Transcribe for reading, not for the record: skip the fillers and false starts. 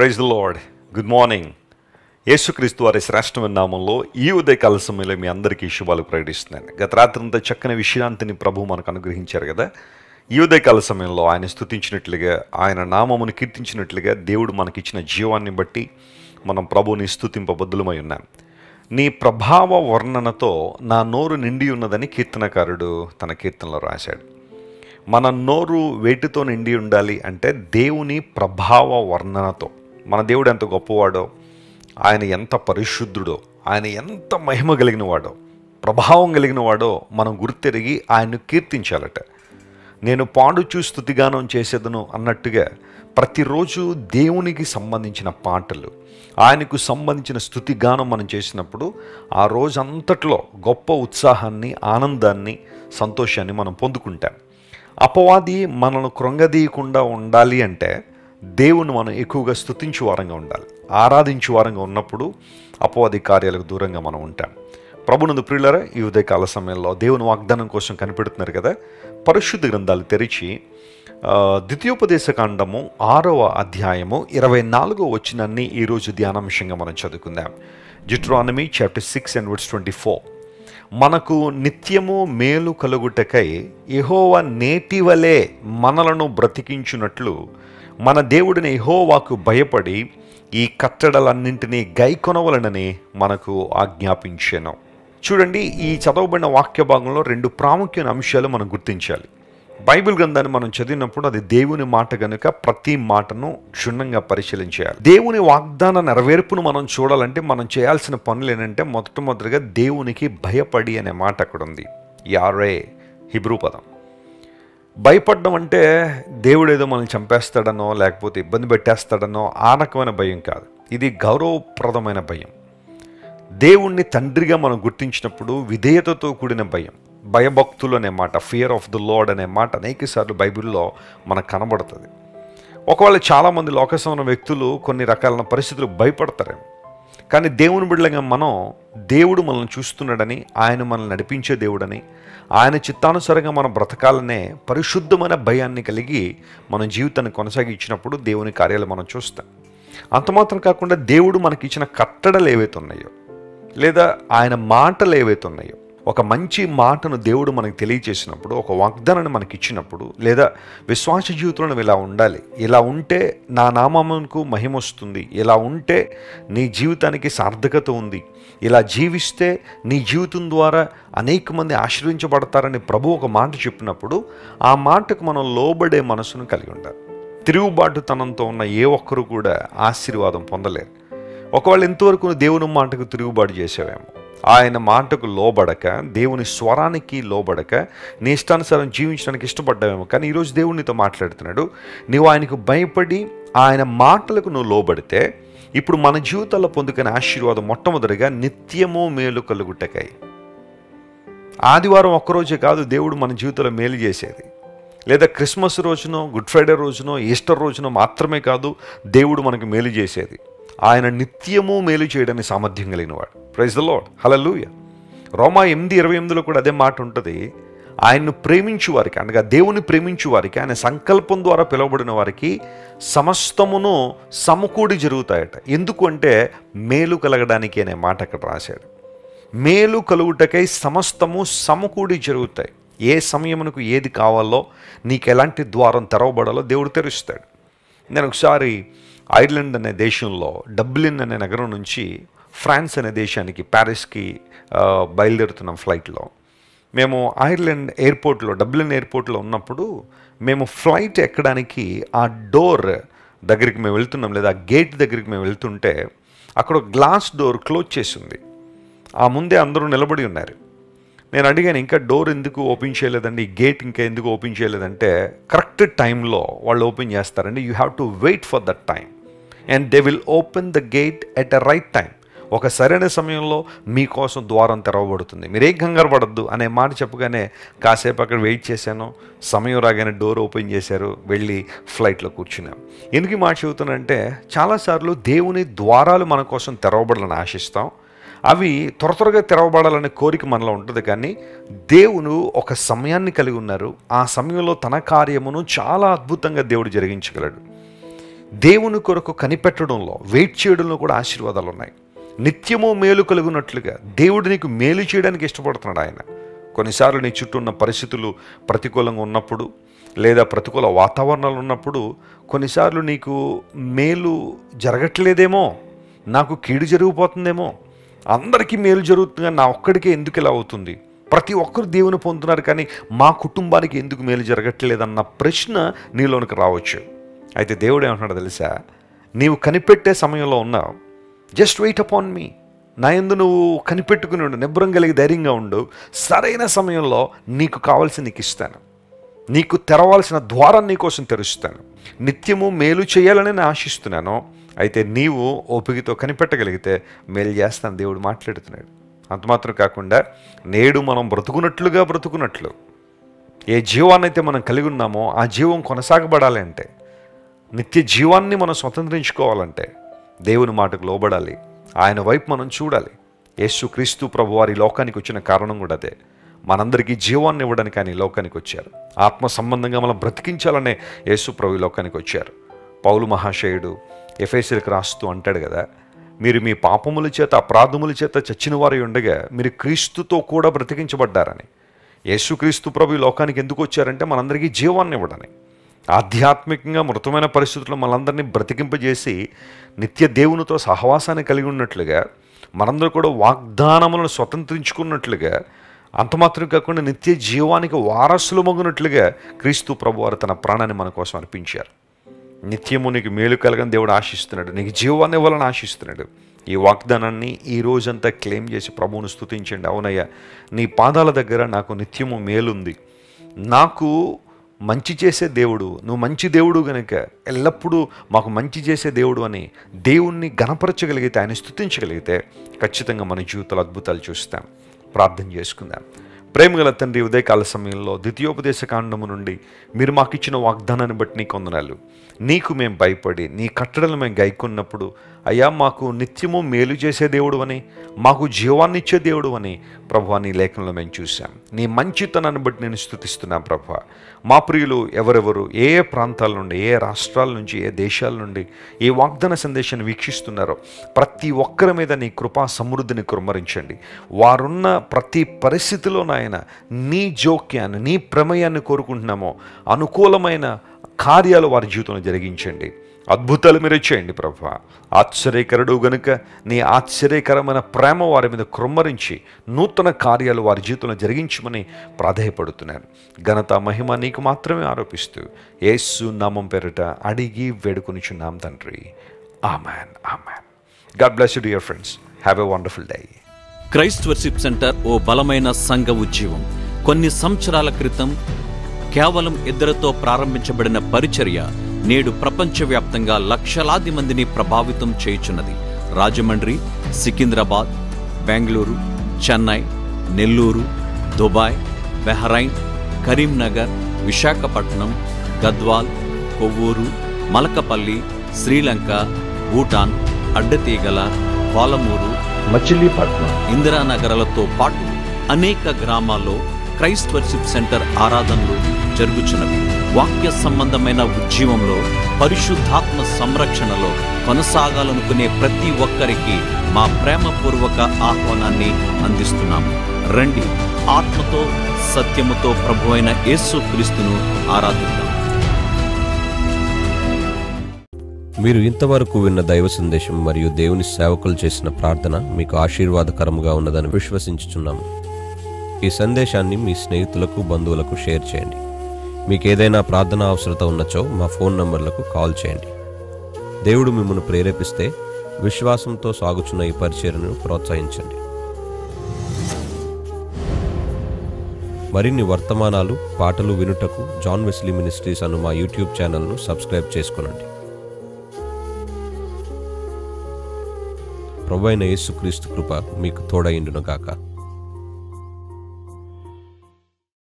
Praise the lord. Good morning. యేసుక్రీస్తు వారి శ్రేష్టమైన నామంలో ఈ ఉదయకాల సమయంలో మీ అందరికీ శుభాలు ప్రకటిస్తున్నాను. గత రాత్రంతా చక్కని విశ్రాంతిని ప్రభు మనకు అనుగ్రహించారు కదా. ఈ ఉదయకాల సమయంలో ఆయన స్తుతించినట్లుగా, ఆయన నామమును కీర్తించినట్లుగా దేవుడు మనకిచ్చిన జీవాన్ని బట్టి మనం ప్రభువుని స్తుతింపబద్దులమై ఉన్నాం. నీ ప్రభావ వర్ణనతో నా నోరు నిండి ఉన్నదని కీర్తనకారుడు తన కీర్తనలో రాశాడు. మన నోరు వేటితో నిండి ఉండాలి అంటే దేవుని ప్రభావ వర్ణనతో. మన దేవుడు ఎంత గొప్పవాడో, ఆయన ఎంత పరిశుద్ధుడో, ఆయన ఎంత మహిమ కలిగిన వాడో, ప్రభావం కలిగిన వాడో మనం గుర్తెరిగి ఆయన్ను కీర్తించాలట. నేను పాడుచూ స్తుతిగానం చేసేదను అన్నట్టుగా ప్రతిరోజు దేవునికి సంబంధించిన పాటలు, ఆయనకు సంబంధించిన స్తుతిగానం మనం చేసినప్పుడు ఆ రోజంతట్లో గొప్ప ఉత్సాహాన్ని, ఆనందాన్ని, సంతోషాన్ని మనం పొందుకుంటాం. అపవాది మనను కృంగదీయకుండా ఉండాలి అంటే దేవుని మనం ఎక్కువగా స్తుతించు వారంగా ఉండాలి. ఆరాధించు వారంగా ఉన్నప్పుడు అపవాది కార్యాలకు దూరంగా మనం ఉంటాం. ప్రభునందు ప్రియులారా, ఈ ఉదయకాల సమయంలో దేవుని వాగ్దానం కోసం కనిపెడుతున్నారు కదా. పరిశుద్ధ గ్రంథాలు తెరిచి ద్వితీయోపదేశకాండము 6వ అధ్యాయము 24వ వచనాన్ని ఈరోజు ధ్యానాంశంగా మనం చదువుకుందాం. డ్యూటెరోనమీ చాప్టర్ 6 and verse 24. మనకు నిత్యము మేలు కలుగుటకై యెహోవా నేటివలే మనలను బ్రతికించున్నట్లు మన దేవుడిని యెహోవాకు భయపడి ఈ కట్టడలన్నింటినీ గైకొనవలనని మనకు ఆజ్ఞాపించెను. చూడండి, ఈ చదవబడిన వాక్య భాగంలో 2 ప్రాముఖ్యమైన అంశాలు మనం గుర్తించాలి. బైబిల్ గ్రంథాన్ని మనం చదివినప్పుడు అది దేవుని మాట కనుక ప్రతి మాటను క్షుణ్ణంగా పరిశీలించాలి. దేవుని వాగ్దాన నెరవేర్పును మనం చూడాలంటే మనం చేయాల్సిన పనులు ఏంటంటే మొట్టమొదటిగా దేవునికి భయపడి అనే మాట అక్కడ ఉంది. యారే హిబ్రూ పదం. భయపడడం అంటే దేవుడు ఏదో మనల్ని చంపేస్తాడనో లేకపోతే ఇబ్బంది పెట్టేస్తాడనో ఆ రకమైన భయం కాదు. ఇది గౌరవప్రదమైన భయం. దేవుణ్ణి తండ్రిగా మనం గుర్తించినప్పుడు విధేయతతో కూడిన భయం, భయభక్తులు అనే మాట, ఫియర్ ఆఫ్ ద లార్డ్ అనే మాట అనేకసార్లు బైబిల్లో మనకు కనబడుతుంది. ఒకవేళ చాలామంది లోకసమైన వ్యక్తులు కొన్ని రకాల పరిస్థితులు భయపడతారేమో, కానీ దేవుని బిడ్డలుగా మనం దేవుడు మనల్ని చూస్తున్నాడని, ఆయన మనల్ని నడిపించే దేవుడని, ఆయన చిత్తానుసారంగా మనం బ్రతకాలనే పరిశుద్ధమైన భయాన్ని కలిగి మన జీవితాన్ని కొనసాగించినప్పుడు దేవుని కార్యాలు మనం చూస్తాం. అంత మాత్రం కాకుండా దేవుడు మనకిచ్చిన కట్టడలు ఏవైతే ఉన్నాయో లేదా ఆయన మాటలు ఏవైతే ఉన్నాయో, ఒక మంచి మాటను దేవుడు మనకు తెలియచేసినప్పుడు, ఒక వాగ్దానాన్ని మనకి ఇచ్చినప్పుడు, లేదా విశ్వాస జీవితంలో ఇలా ఉండాలి, ఇలా ఉంటే నా నామమునకు మహిమ వస్తుంది, ఇలా ఉంటే నీ జీవితానికి సార్థకత ఉంది, ఇలా జీవిస్తే నీ జీవితం ద్వారా అనేక మంది ఆశీర్వించబడతారని ప్రభు ఒక మాట చెప్పినప్పుడు ఆ మాటకు మనం లోబడే మనసును కలిగి ఉండాలి. తిరుగుబాటుతనంతో ఉన్న ఏ ఒక్కరు కూడా ఆశీర్వాదం పొందలేరు. ఒకవేళ ఇంతవరకు దేవుని మాటకు తిరుగుబాటు చేసావేమో, ఆయన మాటకు లోబడక, దేవుని స్వరానికి లోబడక నీ ఇష్టానుసారం జీవించడానికి ఇష్టపడ్డావేమో, కానీ ఈరోజు దేవునితో మాట్లాడుతున్నాడు. నువ్వు ఆయనకు భయపడి ఆయన మాటలకు నువ్వు లోబడితే ఇప్పుడు మన జీవితాల్లో పొందుకునే ఆశీర్వాదం మొట్టమొదటిగా నిత్యము మేలు కలుగుటకై. ఆదివారం ఒక్కరోజే కాదు దేవుడు మన జీవితంలో మేలు చేసేది, లేదా క్రిస్మస్ రోజునో, గుడ్ ఫ్రైడే రోజునో, ఈస్టర్ రోజునో మాత్రమే కాదు దేవుడు మనకు మేలు చేసేది. ఆయన నిత్యము మేలు చేయడానికి సామర్థ్యం కలిగినవాడు. ప్రైజ్ ద లార్డ్, హల్లెలూయా. రోమా 8:28లో కూడా అదే మాట ఉంటుంది. ఆయన్ను ప్రేమించు వారికి, అనగా దేవుని ప్రేమించు వారికి, ఆయన సంకల్పం ద్వారా పిలువబడిన వారికి సమస్తమును సమకూడి జరుగుతాయట. ఎందుకు అంటే మేలు కలగడానికి అనే మాట అక్కడ రాశాడు. మేలు కలుగుటకై సమస్తము సమకూడి జరుగుతాయి. ఏ సమయమునకు ఏది కావాలో, నీకు ఎలాంటి ద్వారం తెరవబడాలో దేవుడు తెరుస్తాడు. నేను ఒకసారి ఐర్లాండ్ అనే దేశంలో డబ్లిన్ అనే నగరం నుంచి ఫ్రాన్స్ అనే దేశానికి, ప్యారిస్కి బయలుదేరుతున్నాం ఫ్లైట్లో. మేము ఐర్లాండ్ ఎయిర్పోర్ట్లో, డబ్లిన్ ఎయిర్పోర్ట్లో ఉన్నప్పుడు మేము ఫ్లైట్ ఎక్కడానికి ఆ డోర్ దగ్గరికి మేము వెళ్తున్నాం, లేదా ఆ గేట్ దగ్గరికి మేము వెళ్తుంటే అక్కడ గ్లాస్ డోర్ క్లోజ్ చేసి ఉంది. ఆ ముందే అందరూ నిలబడి ఉన్నారు. నేను అడిగాను, ఇంకా డోర్ ఎందుకు ఓపెన్ చేయలేదండి, ఈ గేట్ ఇంకా ఎందుకు ఓపెన్ చేయలేదంటే, కరెక్ట్ టైంలో వాళ్ళు ఓపెన్ చేస్తారండి. You have to wait for that time and they will open the gate at a right time. ఒక సరైన సమయంలో మీకోసం ద్వారం తెరవబడుతుంది, మీరేం కంగారు పడద్దు అనే మాట చెప్పగానే కాసేపు అక్కడ వెయిట్ చేశాను. సమయం రాగానే డోర్ ఓపెన్ చేశారు, వెళ్ళి ఫ్లైట్లో కూర్చున్నాం. ఎందుకు ఈ మాట చెబుతానంటే, చాలాసార్లు దేవుని ద్వారాలు మన కోసం తెరవబడాలని ఆశిస్తాం. అవి త్వరగా తెరవబడాలనే కోరిక మనలో ఉంటుంది, కానీ దేవుడు ఒక సమయాన్ని కలిగి ఉన్నారు. ఆ సమయంలో తన కార్యమును చాలా అద్భుతంగా దేవుడు జరిగించగలడు. దేవుని కొరకు కనిపెట్టడంలో, వెయిట్ చేయడంలో కూడా ఆశీర్వాదాలు ఉన్నాయి. నిత్యము మేలు కలుగునట్లుగా దేవుడు నీకు మేలు చేయడానికి ఇష్టపడుతున్నాడు ఆయన. కొన్నిసార్లు నీ చుట్టూ ఉన్న పరిస్థితులు ప్రతికూలంగా ఉన్నప్పుడు, లేదా ప్రతికూల వాతావరణాలు ఉన్నప్పుడు కొన్నిసార్లు నీకు మేలు జరగట్లేదేమో, నాకు కీడు జరిగిపోతుందేమో, అందరికీ మేలు జరుగుతుంది, నా ఒక్కడికే ఎందుకు ఇలా అవుతుంది, ప్రతి ఒక్కరు దేవుని పొందుతున్నారు కానీ మా కుటుంబానికి ఎందుకు మేలు జరగట్లేదన్న ప్రశ్న నీలోనికి రావచ్చు. అయితే దేవుడు ఏమంటున్నాడు తెలుసా? నీవు కనిపెట్టే సమయంలో ఉన్నావు. Just wait upon me. నా యందు నువ్వు కనిపెట్టుకుని ఉండు, నిబ్బరం కలిగి ధైర్యంగా ఉండు. సరైన సమయంలో నీకు కావాల్సి నీకు ఇస్తాను. నీకు తెరవాల్సిన ద్వారం నీకోసం తెరుస్తాను. నిత్యము మేలు చేయాలని నేను ఆశిస్తున్నాను. అయితే నీవు ఓపికతో కనిపెట్టగలిగితే మేలు చేస్తాను దేవుడు మాట్లాడుతున్నాడు. అంత మాత్రం కాకుండా నేడు మనం బ్రతుకున్నట్లు ఏ జీవాన్ని అయితే మనం కలిగి ఉన్నామో ఆ జీవం కొనసాగబడాలి అంటే, నిత్య జీవాన్ని మనం స్వతంత్రించుకోవాలంటే దేవుని మాటకు లోబడాలి. ఆయన వైపు మనం చూడాలి. యేసుక్రీస్తు ప్రభువారి లోకానికి వచ్చిన కారణం కూడా అదే. మనందరికీ జీవాన్ని ఇవ్వడానికి ఆయన ఈ లోకానికి వచ్చారు. ఆత్మ సంబంధంగా మనం బ్రతికించాలనే యేసు ప్రభు ఈ లోకానికి వచ్చారు. పౌలు మహాశయుడు ఎఫెసీయులకు రాస్తూ అంటాడు కదా, మీరు మీ పాపముల చేత అపరాధముల చేత చచ్చిన వారు ఉండగా మీరు క్రీస్తుతో కూడా బ్రతికించబడ్డారని. యేసుక్రీస్తు ప్రభు ఈ లోకానికి ఎందుకు వచ్చారంటే మనందరికీ జీవాన్ని ఇవ్వడానికి. ఆధ్యాత్మికంగా మృతమైన పరిస్థితుల్లో మనందరినీ బ్రతికింపజేసి నిత్య దేవునితో సహవాసాన్ని కలిగి ఉన్నట్లుగా, మనందరూ కూడా వాగ్దానములను స్వతంత్రించుకున్నట్లుగా, అంత మాత్రం కాకుండా నిత్య జీవానికి వారసులు మగునట్లుగా క్రీస్తు ప్రభువారు తన ప్రాణాన్ని మన కోసం అర్పించారు. నిత్యము నీకు మేలు కలగని దేవుడు ఆశిస్తున్నాడు, నీకు జీవాన్ని ఇవ్వాలని ఆశిస్తున్నాడు. ఈ వాగ్దానాన్ని ఈ రోజంతా క్లెయిమ్ చేసి ప్రభువును స్తుతించండి. అవునయ్యా, నీ పాదాల దగ్గర నాకు నిత్యము మేలుంది, నాకు మంచి చేసే దేవుడు, నువ్వు మంచి దేవుడు కనుక ఎల్లప్పుడూ మాకు మంచి చేసే దేవుడు అని దేవుణ్ణి గణపరచగలిగితే, ఆయన స్తుతించగలిగితే ఖచ్చితంగా మన జీవితాలు అద్భుతాలు చూస్తాం. ప్రార్థన చేసుకుందాం. ప్రేమగల తండ్రి, ఉదయకాల సమయంలో ద్వితీయోపదేశ కాండము నుండి మీరు మాకు ఇచ్చిన వాగ్దానాన్ని బట్టి నీకు వందనాలు. నీకు మేము భయపడి నీ కట్టడలు మేము గైకొన్నప్పుడు అయ్యా మాకు నిత్యము మేలు చేసే దేవుడు అని, మాకు జీవాన్ని ఇచ్చే దేవుడు అని ప్రభువా నీ లేఖనంలో మేము చూసాం. నీ మంచితనాన్ని బట్టి నేను స్తుతిస్తున్నాను ప్రభువా. మా ప్రియులు ఎవరెవరు ఏ ఏ ప్రాంతాల నుండి, ఏ రాష్ట్రాల నుంచి, ఏ దేశాల నుండి ఈ వాగ్దాన సందేశాన్ని వీక్షిస్తున్నారో ప్రతి ఒక్కరి మీద నీ కృపా సమృద్ధిని కుమ్మరించండి. వారున్న ప్రతి పరిస్థితిలో నాయన నీ జోక్యాన్ని, నీ ప్రమేయాన్ని కోరుకుంటున్నామో అనుకూలమైన కార్యాలు వారి జీవితంలో జరిగించండి. అద్భుతాలు మీరు చేయండి ప్రభువా. ఆశ్చర్యకరుడు గనుక నీ ఆశ్చర్యకరమైన ప్రేమ వారి మీద కృమ్మరించి నూతన కార్యాలు వారి జీవితంలో జరిగించమని ప్రాధేయపడుతున్నాను. ఘనత మహిమ నీకు మాత్రమే ఆరోపిస్తూ యేసు నామం పేరిట అడిగి వేడుకొనిచున్నాం తండ్రి. Amen, amen. God bless you dear friends. Have a wonderful day. Christ worship centre ఓ బలమైన సంఘ ఉద్యమం. కొన్ని సంవత్సరాల క్రితం కేవలం ఇద్దరితో ప్రారంభించబడిన పరిచర్య నేడు ప్రపంచవ్యాప్తంగా లక్షలాది మందిని ప్రభావితం చేయుచున్నది. రాజమండ్రి, సికింద్రాబాద్, బెంగళూరు, చెన్నై, నెల్లూరు, దుబాయ్, బెహ్రైన్, కరీంనగర్, విశాఖపట్నం, గద్వాల్, కొవ్వూరు, మలకపల్లి, శ్రీలంక, భూటాన్, అడ్డతీగల, పాలమూరు, మచిలీపట్నం, ఇందిరానగర్లతో పాటు అనేక గ్రామాల్లో క్రైస్ట్ వర్షిప్ సెంటర్ ఆరాధనలు జరుగుచున్నవి. వాక్య సంబంధమైన ఉద్యమంలో, పరిశుద్ధాత్మ సంరక్షణలో కొనసాగాలనుకునే ప్రతి ఒక్కరికి మా ప్రేమపూర్వక ఆహ్వానాన్ని అందిస్తున్నాము. రండి, ఆత్మతో సత్యముతో ప్రభువైన యేసుక్రీస్తును ఆరాధిద్దాం. మీరు ఇంతవరకు విన్న దైవ సందేశం మరియు దేవుని సేవకులు చేసిన ప్రార్థన మీకు ఆశీర్వాదకరముగా ఉన్నదని విశ్వసించుచున్నాము. ఈ సందేశాన్ని మీ స్నేహితులకు, బంధువులకు షేర్ చేయండి. మీకు ఏదైనా ప్రార్థన అవసరత ఉన్నచో మా ఫోన్ నంబర్లకు కాల్ చేయండి. దేవుడు మిమ్మల్ని ప్రేరేపిస్తే విశ్వాసంతో సాగుచున్న ఈ పరిచర్యను ప్రోత్సహించండి. మరిన్ని వర్తమానాలు, పాటలు వినుటకు జాన్ వెస్లీ మినిస్ట్రీస్ అను మా యూట్యూబ్ ఛానల్ను సబ్స్క్రైబ్ చేసుకొనండి. ప్రభువైన యేసుక్రీస్తు కృప మీకు తోడైండును గాక.